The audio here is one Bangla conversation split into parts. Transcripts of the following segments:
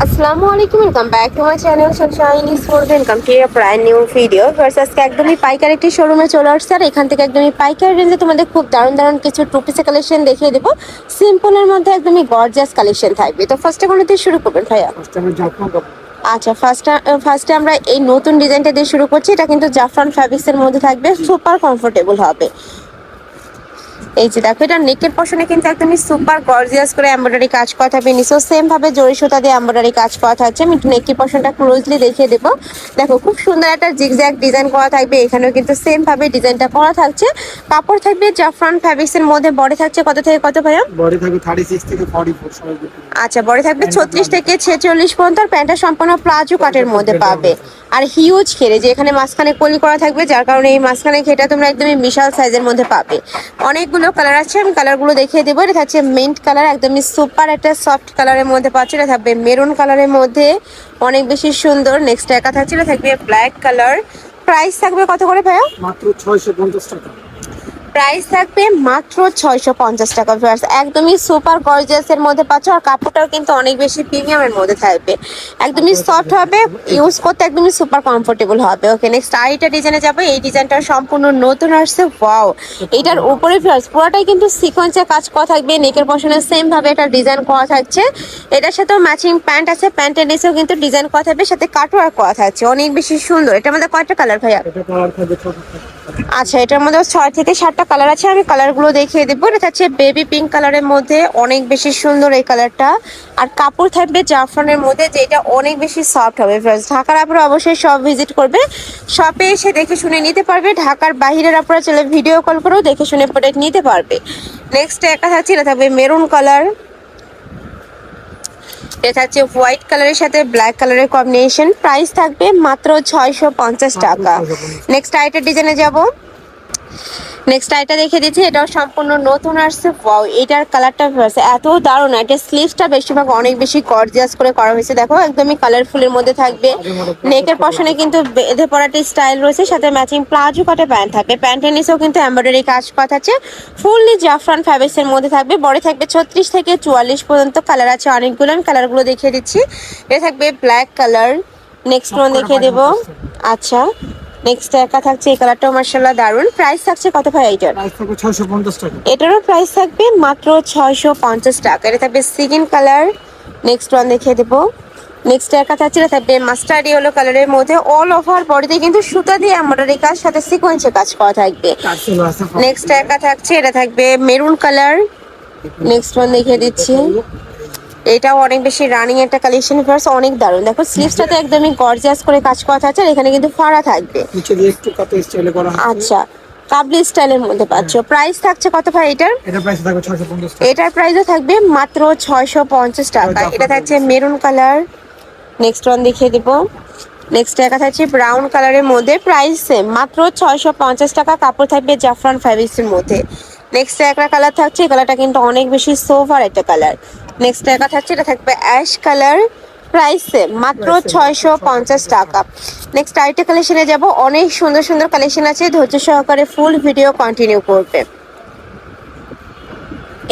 আসসালামু আলাইকুম, welcome back to my channel Sunshine is for welcome to A brand new video. First আজকে একদমই পাইকারি একটি শোরুমে চলে আসছে, আর এখান থেকে একদমই পাইকারি রেঞ্জে তোমাদের খুব দারুণ দারুণ কিছু টু পিসের কালেকশন দেখিয়ে দেবো। সিম্পলের মধ্যে একদমই গর্জিয়াস কালেকশন থাকবে। তো ফার্স্টে কোনো দিয়ে শুরু করবেন ভাইয়া? আচ্ছা, ফার্স্টে আমরা এই নতুন ডিজাইনটা দিয়ে শুরু করছি। এটা কিন্তু জাফরান ফ্যাব্রিক্সের মধ্যে থাকবে, সুপার কমফোর্টেবল হবে। এই যে দেখো, এটা নেকের পশনে কিন্তু একদমই সুপার গর্জিয়াস করে এমব্রয়ডারি কাজ করা থাকবে। নিচেও সেম ভাবে জরি সুতা দিয়ে এমব্রয়ডারি কাজ করা থাকছে। আমি একটু নেকের পশনটা ক্লোজলি দেখিয়ে দেবো। দেখো, খুব সুন্দর একটা জিগজ্যাগ ডিজাইন করা থাকবে। এখানেও কিন্তু সেম ভাবে ডিজাইনটা করা থাকছে। কাপড় থাকবে জাফরান ফ্যাব্রিক্স এর মধ্যে। বডি থাকছে কত থেকে কত ভাইয়া? বডি থাকবে 36 থেকে 44 সবাই। আচ্ছা, বডি থাকবে 36 থেকে 46 পর্যন্ত। আর প্যান্টটা সম্পূর্ণ প্লাজো কাটের মধ্যে পাবে। আর হিউজ ঘেরে, যে এখানে মাঝখানে কলি করা থাকবে, যার কারণে এই মাঝখানে ঘেরটা তোমরা একদমই বিশাল সাইজের মধ্যে পাবে। অনেকগুলো কালার আছে, আমি কালারগুলো দেখিয়ে দেবো। এটা থাকছে মিন্ট কালার, একদমই সুপার একটা সফট কালারের মধ্যে পাচ্ছে। এটা থাকবে মেরুন কালারের মধ্যে, অনেক বেশি সুন্দর। নেক্সট একা থাকছে, এটা থাকবে ব্ল্যাক কালার। প্রাইস থাকবে কত করে ভাইয়া? মাত্র 650 টাকা। প্রাইস থাকবে মাত্র 650 টাকা। ভিউয়ার্স, একদমই সুপার গর্জিয়াস এর মধ্যে পাচ্ছ। আর কাপড়টাও কিন্তু অনেক বেশি প্রিমিয়ামের মধ্যে থাকবে, একদমই সফট হবে, ইউজ করতে একদমই সুপার কমফোর্টেবল হবে। ওকে, নেক্সট আরেকটা ডিজাইনে যাবো। এই ডিজাইনটা সম্পূর্ণ নতুন আসছে। ওয়াও, এটার উপরে ভিউয়ার্স পুরোটাই কিন্তু সিকোয়েন্সে কাজ করা থাকবে। নেকের পশনে সেম ভাবে একটা ডিজাইন করা থাকছে। এটার সাথেও ম্যাচিং প্যান্ট আছে, প্যান্টের নিচেও কিন্তু ডিজাইন করা থাকবে, সাথে কাটওয়ার্ক করা থাকছে। অনেক বেশি সুন্দর। এটার মধ্যে কয়টা কালার ভাইয়া? এটা কালার থাকবে ছোট। আচ্ছা, এটার মধ্যে 6 থেকে 7টা কালার আছে। আমি কালারগুলো দেখিয়ে দেবো। এটা হচ্ছে বেবি পিঙ্ক কালারের মধ্যে, অনেক বেশি সুন্দর এই কালারটা। আর কাপড় থাকবে জাফরানের মধ্যে, যেটা অনেক বেশি সফট হবে। ঢাকার আপনারা অবশ্যই সব ভিজিট করবে, শপে এসে দেখে শুনে নিতে পারবে। ঢাকার বাইরের আপনারা চলে ভিডিও কল করেও দেখে শুনে প্রোডাক্ট নিতে পারবে। নেক্সট একা থাকছে, এটা থাকবে মেরুন কালার। এটা হচ্ছে হোয়াইট কালারের সাথে ব্ল্যাক কালারের কম্বিনেশন। প্রাইস থাকবে মাত্র 650 টাকা। নেক্সট আইটের ডিজাইনে যাব। নেক্সট আইটা দেখে দিচ্ছি, এটাও সম্পূর্ণ নতুন আসছে। ওয়াও, এটার কালারটা এত দারুণ। এটা স্লিভসটা বেশিরভাগ অনেক বেশি গর্জিয়াস করে করা হয়েছে। দেখো, একদমই কালারফুলের মধ্যে থাকবে। নেকের পশনে কিন্তু বেঁধে পড়াটি স্টাইল রয়েছে, সাথে ম্যাচিং প্লাজো কাটে প্যান্ট থাকবে। প্যান্টের নিচেও কিন্তু এমব্রয়ডারি কাজ করা আছে। ফুললি জাফরান ফ্যাব্রিক্স এর মধ্যে থাকবে। বডি থাকবে 36 থেকে 44 পর্যন্ত। কালার আছে অনেকগুলো, আমি কালারগুলো দেখিয়ে দিচ্ছি। এটা থাকবে ব্ল্যাক কালার। নেক্সট ওয়ান দেখিয়ে দেবো। আচ্ছা, নেক্সট একা থাকছে, এই কালারটাও মার্শাল্লাহ দারুন। প্রাইস থাকছে কত ভাই এটার? প্রাইস থাকবে 650 টাকা। এটারও প্রাইস থাকবে মাত্র 650 টাকা। এটা থাকবে সেকেন্ড কালার। নেক্সট ওয়ান দেখিয়ে দেবো। নেক্সট একা থাকছে, এটা থাকবে মাস্টার্ড ইয়েলো কালারের মধ্যে। অল ওভার বডিতে কিন্তু সুতা দিয়ে এমব্রয়ডারি কাজ, সাথে সিকোয়েন্সে কাজ করা থাকবে। নেক্সট একা থাকছে, এটা থাকবে মেরুন কালার। নেক্সট ওয়ান দেখিয়ে দিচ্ছি। এটাও অনেক বেশি রানিং একটা কালেকশন। ফার্স্ট অনেক দারুণ। দেখো, স্লিভসটাতে একদমই গর্জিয়াস করে কাজ করা থাকছে। আর এখানে কিন্তু ফাড়া থাকবে। নিচে দিয়ে একটু কাটা স্টাইলে করা আছে। আচ্ছা, কাবলি স্টাইলের মধ্যে পাচ্ছ। প্রাইস থাকছে কত ভাই এটার? এটা প্রাইস থাকবে 650 টাকা। এটার প্রাইসও থাকবে মাত্র 650 টাকা। এটা থাকছে মেরুন কালার। নেক্সট ওয়ান দেখিয়ে দেব। নেক্সট একা থাকছে ব্রাউন কালারের মধ্যে। প্রাইস সেম, মাত্র 650 টাকা। কাপড় থাকবে জাফরান ফ্যাব্রিক্সের মধ্যে। নেক্সট একটা কালার থাকছে, এই কালারটা কিন্তু অনেক বেশি সোভার একটা কালার। নেক্সট একা থাকছে, এটা থাকবে অ্যাশ কালার। প্রাইস সেম, মাত্র 650 টাকা। নেক্সট আরেকটা কালেকশনে যাব। অনেক সুন্দর সুন্দর কালেকশন আছে, ধৈর্য সহকারে ফুল ভিডিও কন্টিনিউ করবে।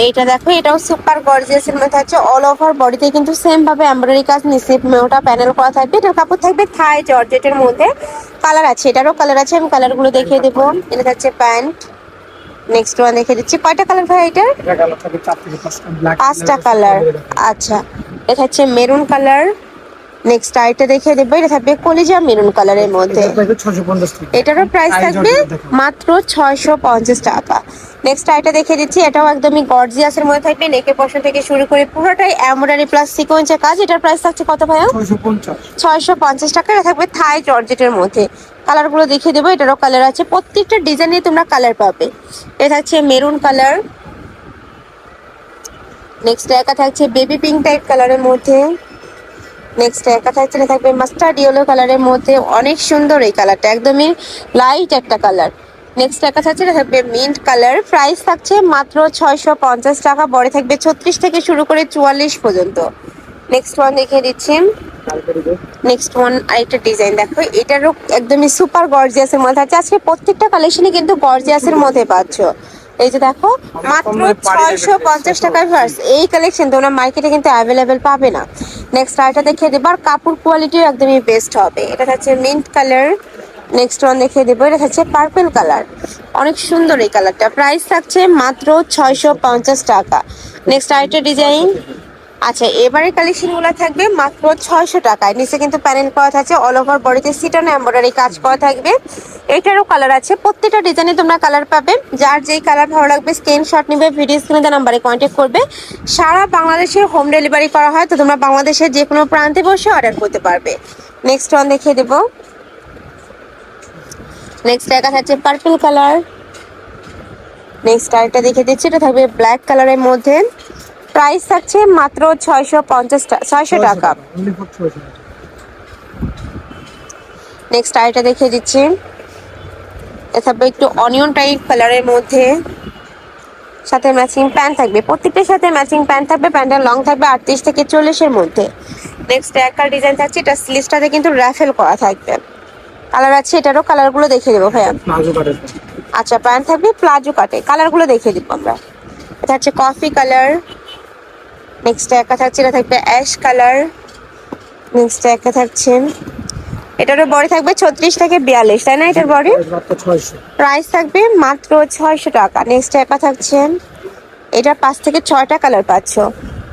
এইটা দেখো, এটাও সুপার গর্জিয়াস এর মধ্যে আছে। অল ওভার বডিতে কিন্তু সেম ভাবে এমব্রয়ডারি কাজ, নিচে মোটা প্যানেল করা থাকবে। এটার কাপড় থাকবে থাই জর্জেটের মধ্যে। কালার আছে, এটারও কালার আছে, আমি কালারগুলো দেখিয়ে দেবো। এটা থাকছে প্যান্ট। নেক্সট ওয়ান দেখিয়ে দিচ্ছি। কয়টা কালার ভাই এটার? এটা কালার থাকবে 4 থেকে 5টা। ব্ল্যাক 5টা কালার। আচ্ছা, এটা হচ্ছে মেরুন কালার। নেক্সট আইটা দেখিয়ে দেবো। এটা থাকবে কলিজা মেরুন কালারের মধ্যে। এটা থাকবে 650 টাকা। এটারও প্রাইস থাকবে মাত্র 650 টাকা। নেক্সট আইটা দেখিয়ে দিচ্ছি। এটাও একদমই গর্জিয়াস এর মধ্যে থাকবে। নেকের পশন থেকে শুরু করে পুরোটাই এমব্রয়ডারি প্লাস সিকোয়েন্সের কাজ। এটার প্রাইস থাকছে কত ভাইয়া? 650। 650 টাকা। এটা থাকবে থাই জর্জেটের মধ্যে। কালারগুলো দেখিয়ে দেবো। এটারও কালার আছে, প্রত্যেকটা ডিজাইনে তোমরা কালার পাবে। এটা থাকছে মেরুন কালার। নেক্সট একা থাকছে বেবি পিঙ্ক টাইপ কালারের মধ্যে। নেক্সট একা থাকছে, এটা থাকবে মাস্টার্ড ইয়েলো কালারের মধ্যে। অনেক সুন্দর এই কালারটা, একদমই লাইট একটা কালার। নেক্সট একা থাকছে, এটা থাকবে মিন্ট কালার। প্রাইস থাকছে মাত্র 650 টাকা। বড় থাকবে 36 থেকে শুরু করে 44 পর্যন্ত। নেক্সট ওয়ান দেখিয়ে দিচ্ছি। নেক্সট ওয়ান আরেকটা ডিজাইন দেখো, এটারও একদমই সুপার গর্জিয়াসের মধ্যে আছে। আজকে প্রত্যেকটা কালেকশনই কিন্তু গর্জিয়াসের মধ্যে পাচ্ছ। এই যে দেখো মাত্র 650 টাকায় ভার্স এই কালেকশন তোমরা মার্কেটে কিন্তু অ্যাভেলেবেল পাবে না। নেক্সট আরেকটা দেখিয়ে দেবো, আর কাপড় কোয়ালিটিও একদমই বেস্ট হবে। এটা হচ্ছে মিন্ট কালার। নেক্সট ওয়ান দেখিয়ে দেবো, এটা হচ্ছে পার্পল কালার। অনেক সুন্দর এই কালারটা, প্রাইস থাকছে মাত্র 650 টাকা। নেক্সট আরেকটা ডিজাইন। আচ্ছা, এবারে কালেকশনগুলো থাকবে মাত্র 600 টাকায়। নিচে কিন্তু প্যানেল করা থাকছে, অল ওভার বডিতে সিটন এমব্রয়ডারি কাজ করা থাকবে। এটারও কালার আছে, প্রত্যেকটা ডিজাইনে তোমরা কালার পাবে। যার যেই কালার ভালো লাগবে স্ক্রিনশট নিবে, ভিডিও স্ক্রিনে দেওয়া নাম্বারে কন্ট্যাক্ট করবে। সারা বাংলাদেশে হোম ডেলিভারি করা হয়, তো তোমরা বাংলাদেশের যে কোনো প্রান্তে বসে অর্ডার করতে পারবে। নেক্সট ওয়ান দেখিয়ে দেবো। নেক্সট দেখা থাকছে পার্পল কালার। নেক্সট আরেকটা দেখে দিচ্ছি, এটা থাকবে ব্ল্যাক কালারের মধ্যে। প্রাইস থাকছে মাত্র 600 টাকা। Only for 600 টাকা। নেক্সট আরেকটা দেখিয়ে দিচ্ছি, এটা থাকবে একটু অনিয়ন টাইপ কালারের মধ্যে, সাথে ম্যাচিং প্যান্ট থাকবে। প্রত্যেকটার সাথে ম্যাচিং প্যান্ট থাকবে, প্যান্টের লং থাকবে 38 থেকে 40-এর মধ্যে। নেক্সট একটা ডিজাইন থাকছে, এটা স্লিভসটাতে কিন্তু র্যাফেল করা থাকবে। কালার আছে, এটারও কালারগুলো দেখিয়ে দেবো ভাইয়া। প্লাজো কাটের। আচ্ছা, প্যান্ট থাকবে প্লাজো কাটে, কালারগুলো দেখিয়ে দিব আমরা। এটা হচ্ছে কফি কালার। নেক্সট একটা থাকছে, এটা থাকবে অ্যাশ কালার। নেক্সট একটা থাকছে, এটারও বডি থাকবে 36 থেকে 42, তাই না? এটার বডি মাত্র 600। প্রাইস থাকবে মাত্র 600 টাকা। নেক্সট একটা থাকছে, এটার 5 থেকে 6টা কালার পাচ্ছ।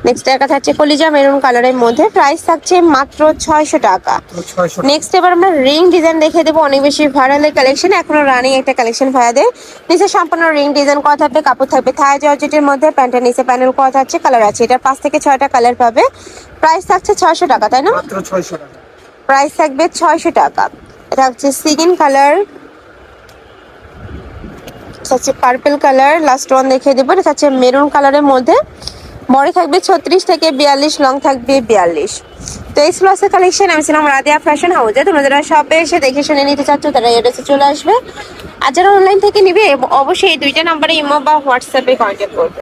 নেক্সট একটা থাকছে কলিজা মেরুন কালারের মধ্যে, প্রাইস থাকছে মাত্র 600 টাকা। 600। নেক্সট এবার আমরা রিং ডিজাইন দেখে দেবো, অনেক বেশি ভাইরালের কালেকশন, এখনো রানিং একটা কালেকশন ভাইয়াদের। নিচে সম্পূর্ণ রিং ডিজাইন করা থাকবে, কাপড় থাকবে থাই জর্জেটের মধ্যে, প্যান্টের নিচে প্যানেল করা থাকছে, কালার আছে, এটা 5 থেকে 6টা কালার পাবে। প্রাইস থাকছে 600 টাকা, তাই না? মাত্র 600 টাকা। প্রাইস থাকবে 600 টাকা। এটা হচ্ছে সিগিন কালার, হচ্ছে পার্পল কালার। লাস্ট ওয়ান দেখিয়ে দেবো, এটা হচ্ছে মেরুন কালারের মধ্যে, বডি থাকবে 36 থেকে 42, লং থাকবে 42। তো এই ছিল আজকের কালেকশন। আমি ছিলাম রাদিয়া ফ্যাশন হাউসে। তোমরা যারা শপে এসে দেখে শুনে নিতে চাচ্ছ তারা এড্রেসে চলে আসবে, আর যারা অনলাইন থেকে নিবে অবশ্যই এই দুইটা নাম্বারে ইমো বা হোয়াটসঅ্যাপে কন্ট্যাক্ট করবে।